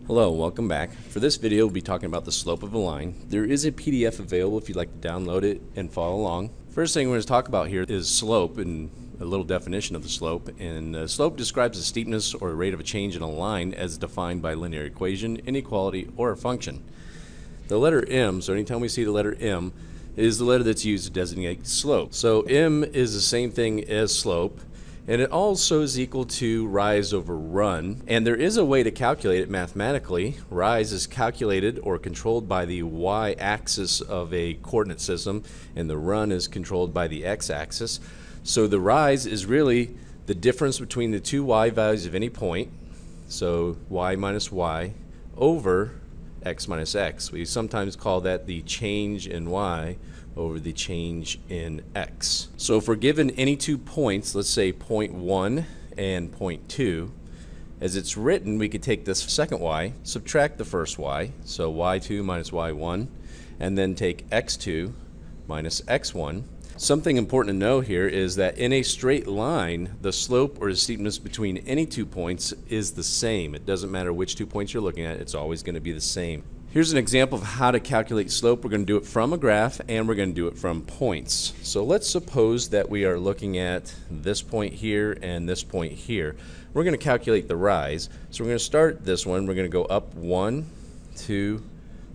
Hello, welcome back. For this video, we'll be talking about the slope of a line. There is a PDF available if you'd like to download it and follow along. First thing we're going to talk about here is slope and a little definition of the slope. And slope describes the steepness or rate of a change in a line as defined by linear equation, inequality, or a function. The letter M, so anytime we see the letter M, is the letter that's used to designate slope. So M is the same thing as slope. And it also is equal to rise over run. And there is a way to calculate it mathematically. Rise is calculated or controlled by the y-axis of a coordinate system, and the run is controlled by the x-axis. So the rise is really the difference between the two y values of any point, so y minus y, over x minus x. We sometimes call that the change in y over the change in x. So if we're given any 2 points, let's say point 1 and point 2, as it's written, we could take this second y, subtract the first y, so y2 minus y1, and then take x2 minus x1. Something important to know here is that in a straight line, the slope or the steepness between any 2 points is the same. It doesn't matter which 2 points you're looking at, it's always going to be the same. Here's an example of how to calculate slope. We're going to do it from a graph and we're going to do it from points. So let's suppose that we are looking at this point here and this point here. We're going to calculate the rise. So we're going to start this one. We're going to go up 1, 2,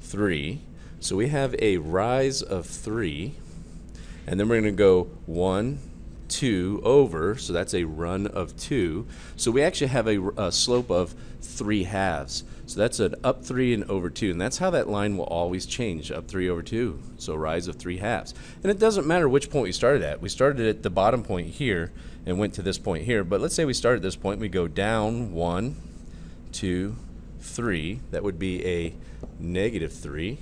3. So we have a rise of 3. And then we're going to go 1, 2 over, so that's a run of 2. So we actually have a slope of 3 halves. So that's an up 3 and over 2, and that's how that line will always change, up 3 over 2, so rise of 3 halves. And it doesn't matter which point we started at. We started at the bottom point here and went to this point here, but let's say we start at this point, we go down 1, 2, 3, that would be a negative 3,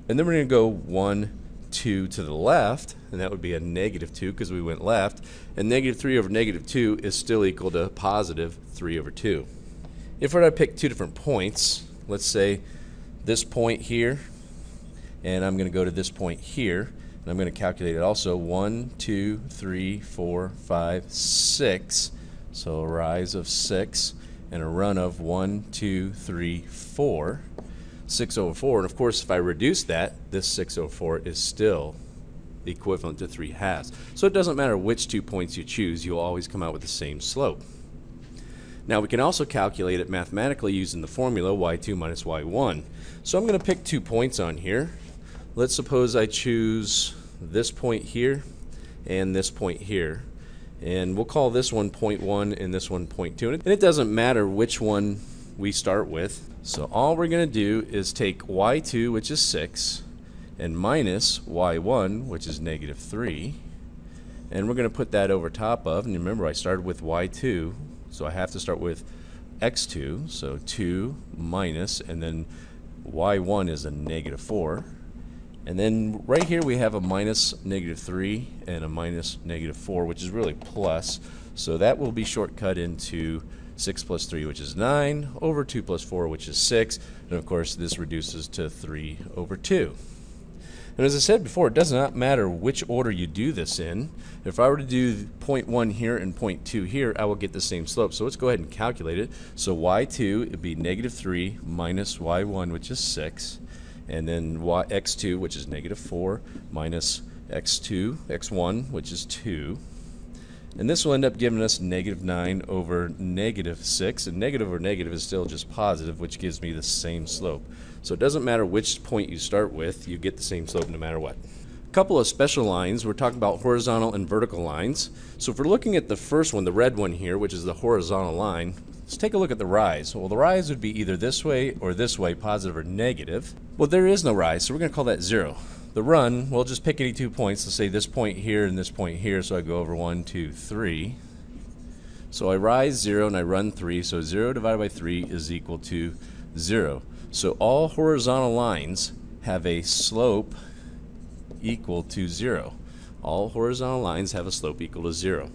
and then we're going to go 1, 2 to the left, and that would be a negative 2 because we went left, and negative 3 over negative 2 is still equal to positive 3 over 2. If we're to pick 2 different points, let's say this point here, and I'm going to go to this point here, and I'm going to calculate it also 1, 2, 3, 4, 5, 6, so a rise of 6 and a run of 1, 2, 3, 4. 6 over 4, and of course if I reduce that, this 6 over 4 is still equivalent to 3 halves. So it doesn't matter which 2 points you choose, you'll always come out with the same slope. Now we can also calculate it mathematically using the formula y2 minus y1. So I'm going to pick 2 points on here. Let's suppose I choose this point here and this point here. And we'll call this one point 1 and this one point 2. And it doesn't matter which one we start with. So all we're going to do is take y2, which is 6, and minus y1, which is negative 3. And we're going to put that over top of, and remember I started with y2, so I have to start with x2, so 2 minus, and then y1 is a negative 4. And then right here we have a minus negative 3 and a minus negative 4, which is really plus. So that will be shortcut into 6 plus 3, which is 9, over 2 plus 4, which is 6. And of course this reduces to 3 over 2. And as I said before, it does not matter which order you do this in. If I were to do point 1 here and point 2 here, I will get the same slope. So let's go ahead and calculate it. So y2, it would be negative 3 minus y1, which is 6. And then x2, which is negative 4, minus x1, which is 2. And this will end up giving us negative 9 over negative 6. And negative over negative is still just positive, which gives me the same slope. So it doesn't matter which point you start with, you get the same slope no matter what. A couple of special lines. We're talking about horizontal and vertical lines. So if we're looking at the first one, the red one here, which is the horizontal line, let's take a look at the rise. Well, the rise would be either this way or this way, positive or negative. Well, there is no rise, so we're going to call that 0. The run, we'll just pick any 2 points. Let's say this point here and this point here, so I go over 1, 2, 3. So I rise 0 and I run 3, so 0 divided by 3 is equal to 0. So all horizontal lines have a slope equal to 0. All horizontal lines have a slope equal to 0.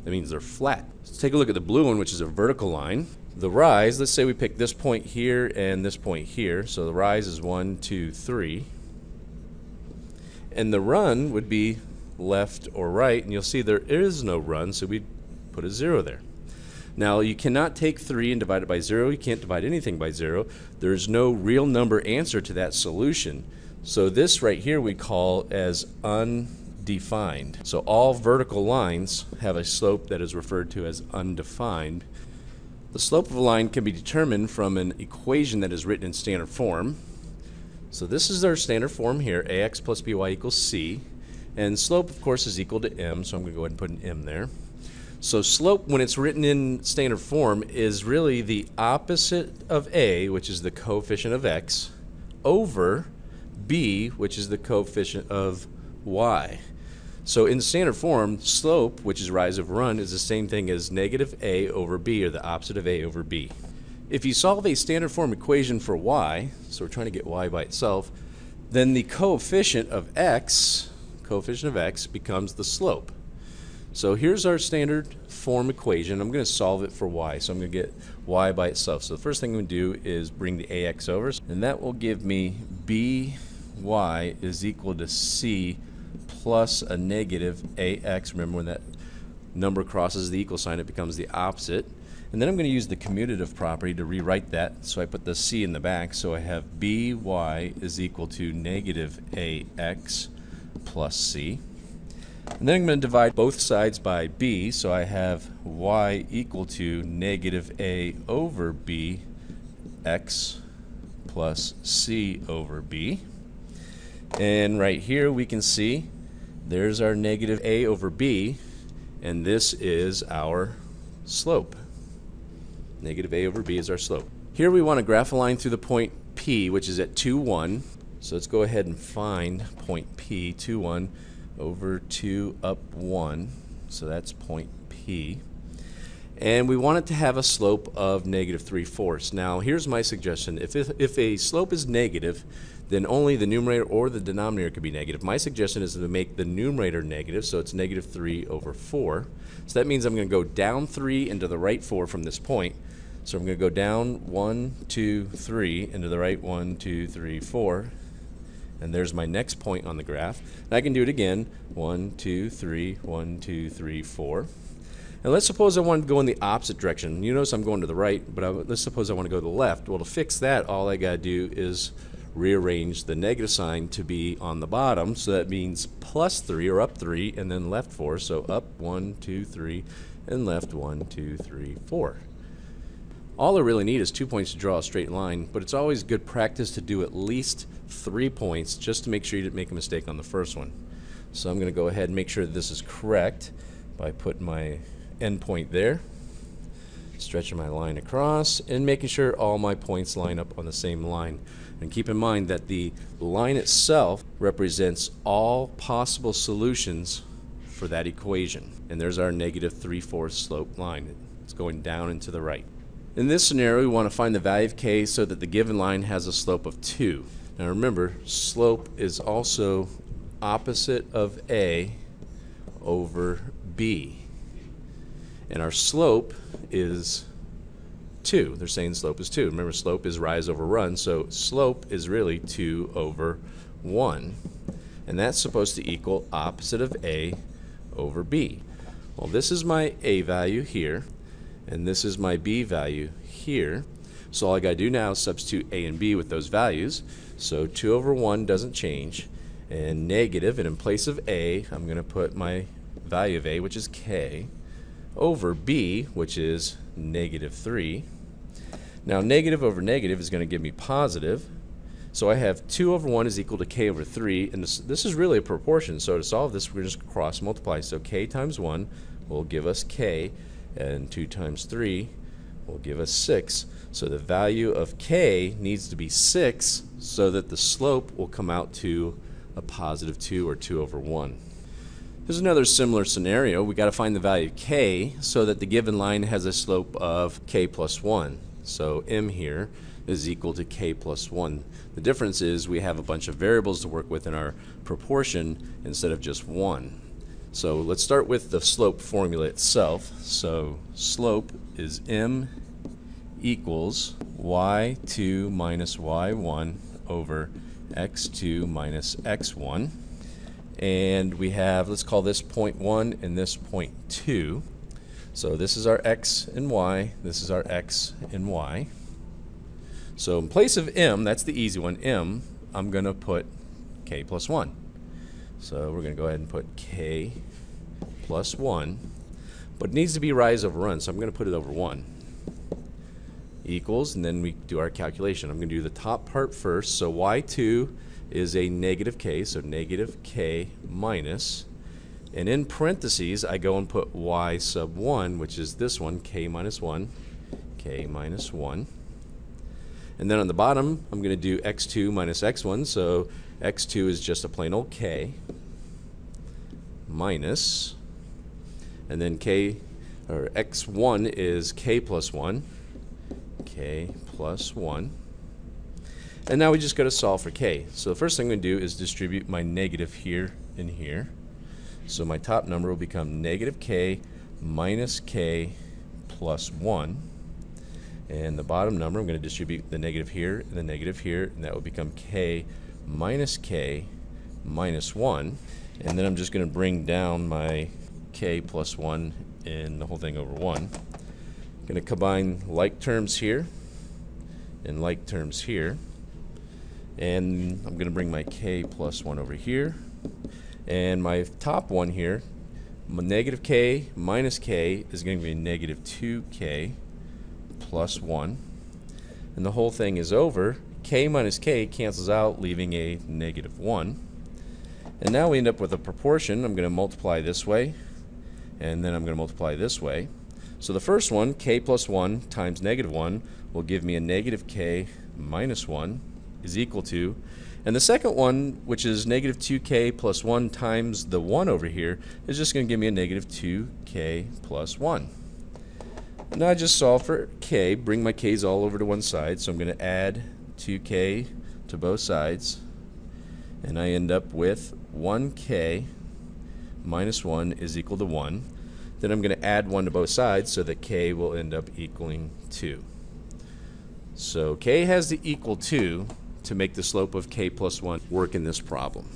That means they're flat. Let's take a look at the blue one, which is a vertical line. The rise, let's say we pick this point here and this point here, so the rise is 1, 2, 3. And the run would be left or right, and you'll see there is no run, so we put a 0 there. Now you cannot take 3 and divide it by 0. You can't divide anything by 0. There's no real number answer to that solution. So this right here we call as undefined. So all vertical lines have a slope that is referred to as undefined. The slope of a line can be determined from an equation that is written in standard form. So this is our standard form here, ax plus by equals c. And slope, of course, is equal to m, so I'm going to go ahead and put an m there. So slope, when it's written in standard form, is really the opposite of a, which is the coefficient of x, over b, which is the coefficient of y. So in standard form, slope, which is rise over run, is the same thing as negative a over b, or the opposite of a over b. If you solve a standard form equation for y, so we're trying to get y by itself, then the coefficient of x becomes the slope. So here's our standard form equation. I'm going to solve it for y. So I'm going to get y by itself. So the first thing I'm going to do is bring the ax over, and that will give me by is equal to c plus a negative ax. Remember, when that number crosses the equal sign, it becomes the opposite. And then I'm going to use the commutative property to rewrite that. So I put the c in the back. So I have by is equal to negative ax plus c. And then I'm going to divide both sides by b. So I have y equal to negative a over b x plus c over b. And right here we can see there's our negative a over b, and this is our slope. Negative a over b is our slope. Here we want to graph a line through the point P, which is at 2, 1. So let's go ahead and find point P, 2, 1 over 2 up 1. So that's point P. And we want it to have a slope of negative 3/4. Now here's my suggestion. If a slope is negative, then only the numerator or the denominator could be negative. My suggestion is to make the numerator negative, so it's negative 3 over 4. So that means I'm going to go down 3 and to the right 4 from this point. So I'm going to go down 1, 2, 3, and to the right 1, 2, 3, 4. And there's my next point on the graph. And I can do it again, 1, 2, 3, 1, 2, 3, 4. And let's suppose I want to go in the opposite direction. You notice I'm going to the right, but let's suppose I want to go to the left. Well, to fix that, all I got to do is rearrange the negative sign to be on the bottom. So that means plus 3, or up 3, and then left 4. So up 1, 2, 3, and left 1, 2, 3, 4. All I really need is 2 points to draw a straight line, but it's always good practice to do at least 3 points just to make sure you didn't make a mistake on the first one. So I'm going to go ahead and make sure that this is correct by putting my end point there, stretching my line across, and making sure all my points line up on the same line. And keep in mind that the line itself represents all possible solutions for that equation. And there's our negative 3/4 slope line. It's going down and to the right. In this scenario, we want to find the value of k so that the given line has a slope of 2. Now remember, slope is also opposite of a over b. And our slope is 2. They're saying slope is 2. Remember, slope is rise over run, so slope is really 2 over 1. And that's supposed to equal opposite of a over b. Well, this is my a value here, and this is my b value here. So all I got to do now is substitute a and b with those values. So 2 over 1 doesn't change, and negative, and in place of a, I'm going to put my value of a, which is k, over b, which is negative 3. Now negative over negative is going to give me positive. So I have 2 over 1 is equal to k over 3, and this is really a proportion. So to solve this, we're going to just cross multiply. So k times 1 will give us k, and 2 times 3 will give us 6. So the value of k needs to be 6 so that the slope will come out to a positive 2, or 2 over 1. Here's another similar scenario. We got to find the value of k so that the given line has a slope of k plus 1. So m here is equal to k plus 1. The difference is we have a bunch of variables to work with in our proportion instead of just 1. So let's start with the slope formula itself. So slope is m equals y2 minus y1 over x2 minus x1. And we have, let's call this point 1 and this point 2. So this is our x and y, this is our x and y. So in place of m, that's the easy one, m, I'm going to put k plus 1. So we're going to go ahead and put k plus 1, but it needs to be rise over run, so I'm going to put it over 1. Equals, and then we do our calculation. I'm going to do the top part first, so y2 is a negative k, so negative k minus, and in parentheses I go and put y sub 1, which is this one, k minus 1, k minus 1. And then on the bottom I'm going to do x2 minus x1, so x2 is just a plain old k minus, and then k, or x1 is k plus 1, k plus 1. And now we just got to solve for k. So the first thing I'm going to do is distribute my negative here and here. So my top number will become negative k minus k plus 1. And the bottom number, I'm going to distribute the negative here and the negative here, and that will become k minus 1. And then I'm just going to bring down my k plus 1 and the whole thing over 1. I'm going to combine like terms here and like terms here. And I'm going to bring my k plus 1 over here. And my top one here, my negative k minus k is going to be negative 2k plus 1. And the whole thing is over. K minus k cancels out, leaving a negative 1. And now we end up with a proportion. I'm going to multiply this way, and then I'm going to multiply this way. So the first one, k plus 1 times negative 1, will give me a negative k minus 1 is equal to, and the second one, which is negative 2k plus 1 times the 1 over here, is just going to give me a negative 2k plus 1. And now I just solve for k, bring my k's all over to one side, so I'm going to add 2k to both sides, and I end up with 1k minus 1 is equal to 1. Then I'm going to add 1 to both sides so that k will end up equaling 2. So k has the equal 2 to make the slope of k plus 1 work in this problem.